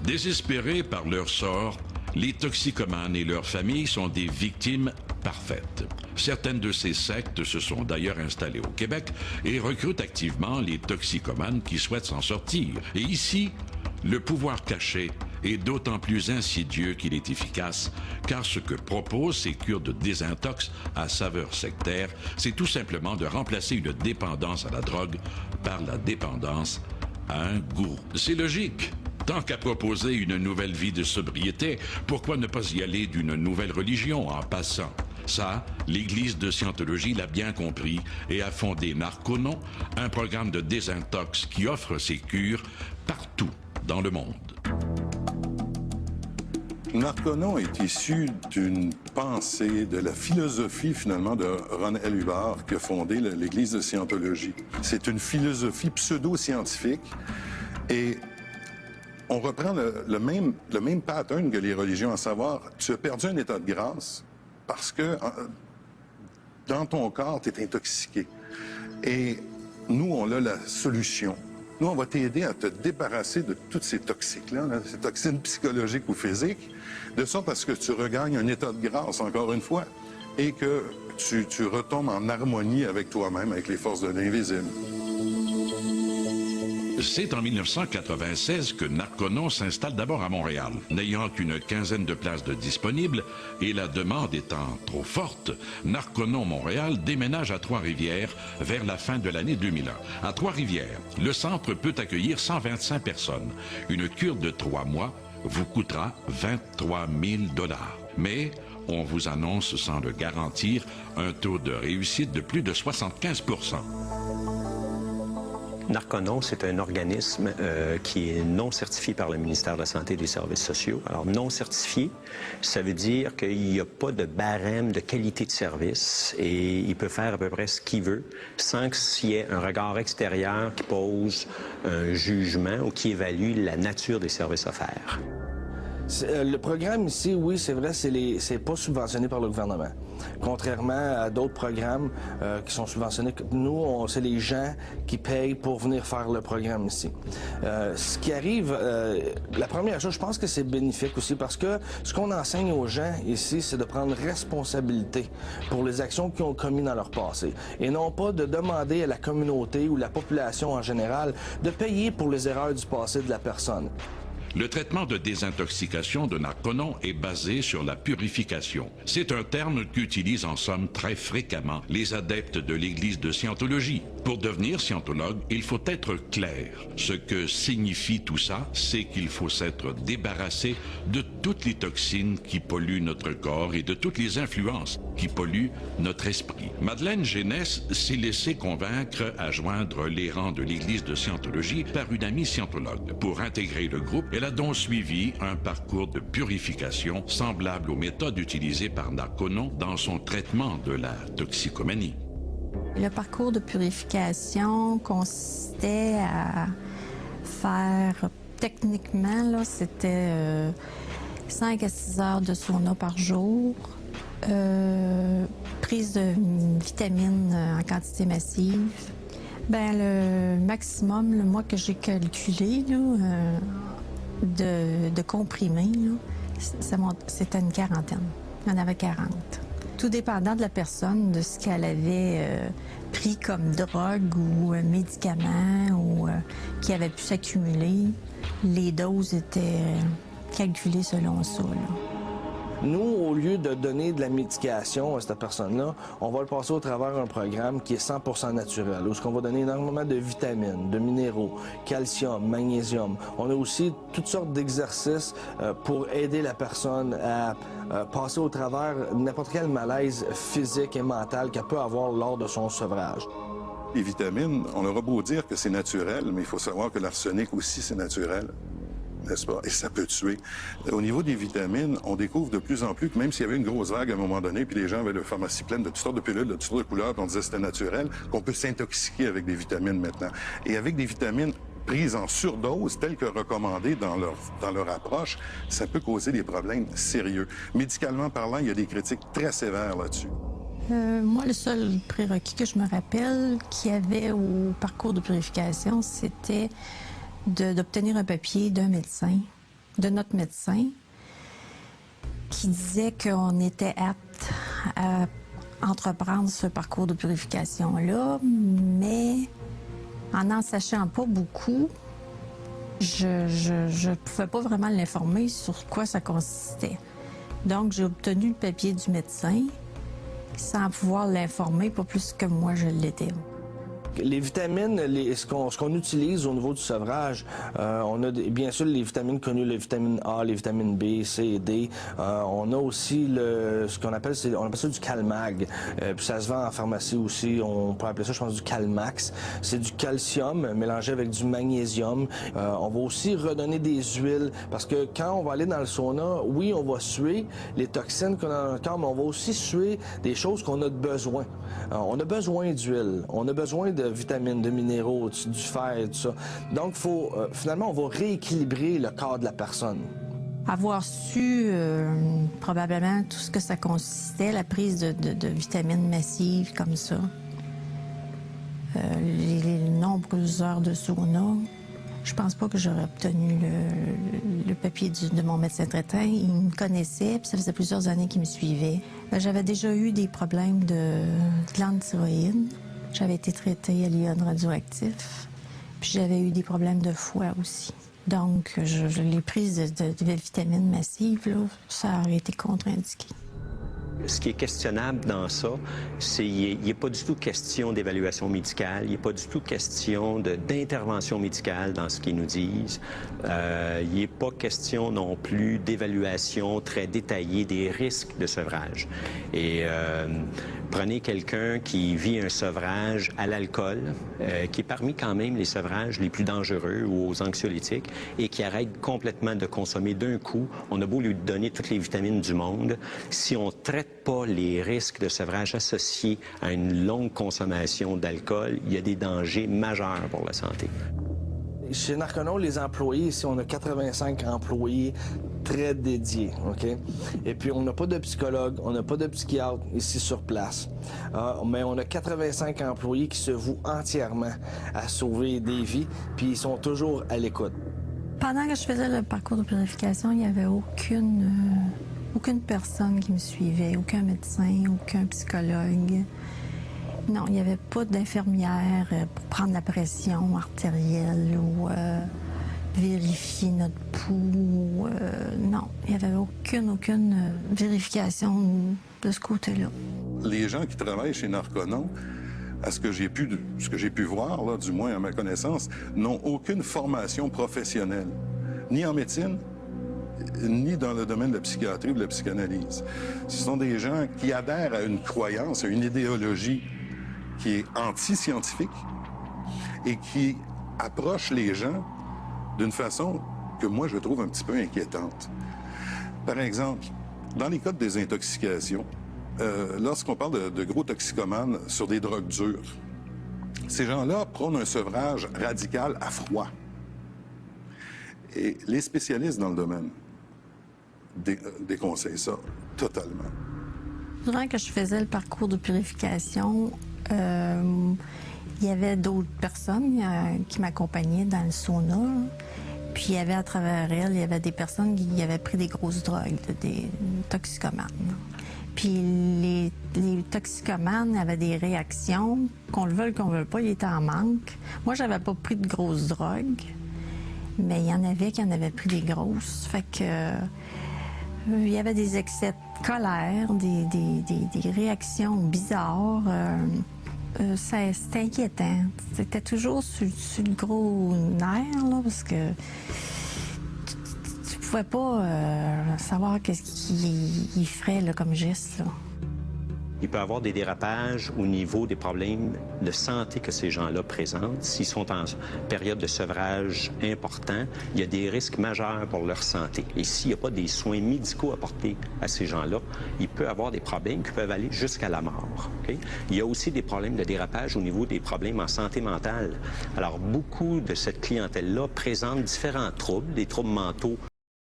Désespérés par leur sort, les toxicomanes et leurs familles sont des victimes parfaites. Certaines de ces sectes se sont d'ailleurs installées au Québec et recrutent activement les toxicomanes qui souhaitent s'en sortir. Et ici, le pouvoir caché est d'autant plus insidieux qu'il est efficace, car ce que proposent ces cures de désintox à saveur sectaire, c'est tout simplement de remplacer une dépendance à la drogue par la dépendance à un gourou. C'est logique. Tant qu'à proposer une nouvelle vie de sobriété, pourquoi ne pas y aller d'une nouvelle religion en passant? Ça, l'Église de Scientologie l'a bien compris et a fondé Narconon, un programme de désintox qui offre ses cures partout dans le monde. Narconon est issu d'une pensée, de la philosophie finalement de Ron L. Hubbard qui a fondé l'Église de Scientologie. C'est une philosophie pseudo-scientifique et on reprend le même pattern que les religions, à savoir, tu as perdu un état de grâce parce que dans ton corps, tu es intoxiqué. Et nous, on a la solution. Nous, on va t'aider à te débarrasser de toutes ces toxiques-là, ces toxines psychologiques ou physiques, de sorte à ce que tu regagnes un état de grâce, encore une fois, et que tu retombes en harmonie avec toi-même, avec les forces de l'invisible. C'est en 1996 que Narconon s'installe d'abord à Montréal. N'ayant qu'une quinzaine de places de disponibles et la demande étant trop forte, Narconon Montréal déménage à Trois-Rivières vers la fin de l'année 2001. À Trois-Rivières, le centre peut accueillir 125 personnes. Une cure de 3 mois vous coûtera 23 000 $. Mais on vous annonce, sans le garantir, un taux de réussite de plus de 75 %. Narconon, c'est un organisme qui est non certifié par le ministère de la Santé et des Services sociaux. Alors, non certifié, ça veut dire qu'il n'y a pas de barème de qualité de service et il peut faire à peu près ce qu'il veut sans qu'il y ait un regard extérieur qui pose un jugement ou qui évalue la nature des services offerts. Le programme ici, oui, c'est vrai, c'est pas subventionné par le gouvernement. Contrairement à d'autres programmes qui sont subventionnés, nous, c'est les gens qui payent pour venir faire le programme ici. Ce qui arrive, la première chose, je pense que c'est bénéfique aussi parce que ce qu'on enseigne aux gens ici, c'est de prendre responsabilité pour les actions qu'ils ont commises dans leur passé et non pas de demander à la communauté ou la population en général de payer pour les erreurs du passé de la personne. Le traitement de désintoxication de Narconon est basé sur la purification. C'est un terme qu'utilisent en somme très fréquemment les adeptes de l'Église de Scientologie. Pour devenir scientologue, il faut être clair. Ce que signifie tout ça, c'est qu'il faut s'être débarrassé de toutes les toxines qui polluent notre corps et de toutes les influences qui polluent notre esprit. Madeleine Génès s'est laissée convaincre à joindre les rangs de l'Église de Scientologie par une amie scientologue. Pour intégrer le groupe, elle a donc suivi un parcours de purification semblable aux méthodes utilisées par Narconon dans son traitement de la toxicomanie. Le parcours de purification consistait à faire, techniquement, c'était 5 à 6 heures de sauna par jour, prise de vitamines en quantité massive. Ben, le maximum, moi, que j'ai calculé, là, de comprimés, c'était une quarantaine. Il y en avait 40. Tout dépendant de la personne, de ce qu'elle avait pris comme drogue ou médicament ou qui avait pu s'accumuler, les doses étaient calculées selon ça, là. Nous, au lieu de donner de la médication à cette personne-là, on va le passer au travers d'un programme qui est 100% naturel, où on va donner énormément de vitamines, de minéraux, calcium, magnésium. On a aussi toutes sortes d'exercices pour aider la personne à passer au travers n'importe quel malaise physique et mental qu'elle peut avoir lors de son sevrage. Les vitamines, on aura beau dire que c'est naturel, mais il faut savoir que l'arsenic aussi, c'est naturel. N'est-ce pas? Et ça peut tuer. Au niveau des vitamines, on découvre de plus en plus que même s'il y avait une grosse vague à un moment donné, puis les gens avaient le pharmacie pleine de toutes sortes de pilules, de toutes sortes de couleurs, puis on disait que c'était naturel, qu'on peut s'intoxiquer avec des vitamines maintenant. Et avec des vitamines prises en surdose, telles que recommandées dans leur approche, ça peut causer des problèmes sérieux. Médicalement parlant, il y a des critiques très sévères là-dessus. Moi, le seul prérequis que je me rappelle qu'il y avait au parcours de purification, c'était d'obtenir un papier d'un médecin de notre médecin qui disait qu'on était apte à entreprendre ce parcours de purification-là, mais en sachant pas beaucoup, je pouvais pas vraiment l'informer sur quoi ça consistait. Donc, j'ai obtenu le papier du médecin sans pouvoir l'informer, pas plus que moi je l'étais. Les vitamines, ce qu'on utilise au niveau du sevrage, on a bien sûr les vitamines connues, les vitamines A, les vitamines B, C et D. On a aussi ce qu'on appelle, on appelle ça du Calmag. Puis ça se vend en pharmacie aussi. On peut appeler ça, je pense, du Calmax. C'est du calcium mélangé avec du magnésium. On va aussi redonner des huiles parce que quand on va aller dans le sauna, oui, on va suer les toxines qu'on a dans le corps, mais on va aussi suer des choses qu'on a besoin. On a besoin d'huile, on a besoin de vitamines, de minéraux, du fer, tout ça. Donc, finalement, on va rééquilibrer le corps de la personne. Avoir su probablement tout ce que ça consistait, la prise de vitamines massives comme ça, les nombreuses heures de sauna, je pense pas que j'aurais obtenu le papier de mon médecin traitant. Il me connaissait, puis ça faisait plusieurs années qu'il me suivait. J'avais déjà eu des problèmes de glande thyroïde. J'avais été traitée à l'iode radioactif. Puis j'avais eu des problèmes de foie aussi. Donc, les prises de vitamines massives, là, ça aurait été contre-indiqué. Ce qui est questionnable dans ça, c'est qu'il n'est pas du tout question d'évaluation médicale, il n'est pas du tout question d'intervention médicale dans ce qu'ils nous disent. Il n'est pas question non plus d'évaluation très détaillée des risques de sevrage. Et prenez quelqu'un qui vit un sevrage à l'alcool, qui est parmi quand même les sevrages les plus dangereux ou aux anxiolytiques, et qui arrête complètement de consommer d'un coup. On a beau lui donner toutes les vitamines du monde, si on traite pas les risques de sevrage associés à une longue consommation d'alcool, il y a des dangers majeurs pour la santé. Chez Narconon, les employés, ici, on a 85 employés très dédiés, OK? Et puis, on n'a pas de psychologue, on n'a pas de psychiatre ici sur place. Mais on a 85 employés qui se vouent entièrement à sauver des vies, puis ils sont toujours à l'écoute. Pendant que je faisais le parcours de purification, il n'y avait aucune personne qui me suivait, aucun médecin, aucun psychologue. Non, il n'y avait pas d'infirmière pour prendre la pression artérielle ou vérifier notre pouls. Non, il n'y avait aucune vérification de ce côté-là. Les gens qui travaillent chez Narconon, à ce que j'ai pu voir, là, du moins à ma connaissance, n'ont aucune formation professionnelle, ni en médecine, ni dans le domaine de la psychiatrie ou de la psychanalyse. Ce sont des gens qui adhèrent à une croyance, à une idéologie qui est anti-scientifique et qui approche les gens d'une façon que moi, je trouve un petit peu inquiétante. Par exemple, dans les cas de désintoxication, lorsqu'on parle de gros toxicomanes sur des drogues dures, ces gens-là prônent un sevrage radical à froid. Et les spécialistes dans le domaine déconseillent ça totalement. Durant que je faisais le parcours de purification, il y avait d'autres personnes qui m'accompagnaient dans le sauna. Puis il y avait à travers elles, il y avait des personnes qui avaient pris des grosses drogues, des toxicomanes. Puis les toxicomanes avaient des réactions, qu'on le veuille, qu'on le veuille pas, ils étaient en manque. Moi, j'avais pas pris de grosses drogues, mais il y en avait qui en avaient pris des grosses. Fait que il y avait des excès de colère, des réactions bizarres. C'était inquiétant. C'était toujours sur le gros nerf, là, parce que tu pouvais pas savoir qu'est-ce qu'il ferait là, comme geste, là. Il peut y avoir des dérapages au niveau des problèmes de santé que ces gens-là présentent. S'ils sont en période de sevrage important, il y a des risques majeurs pour leur santé. Et s'il n'y a pas des soins médicaux apportés à ces gens-là, il peut y avoir des problèmes qui peuvent aller jusqu'à la mort. Okay? Il y a aussi des problèmes de dérapage au niveau des problèmes en santé mentale. Alors, beaucoup de cette clientèle-là présente différents troubles, des troubles mentaux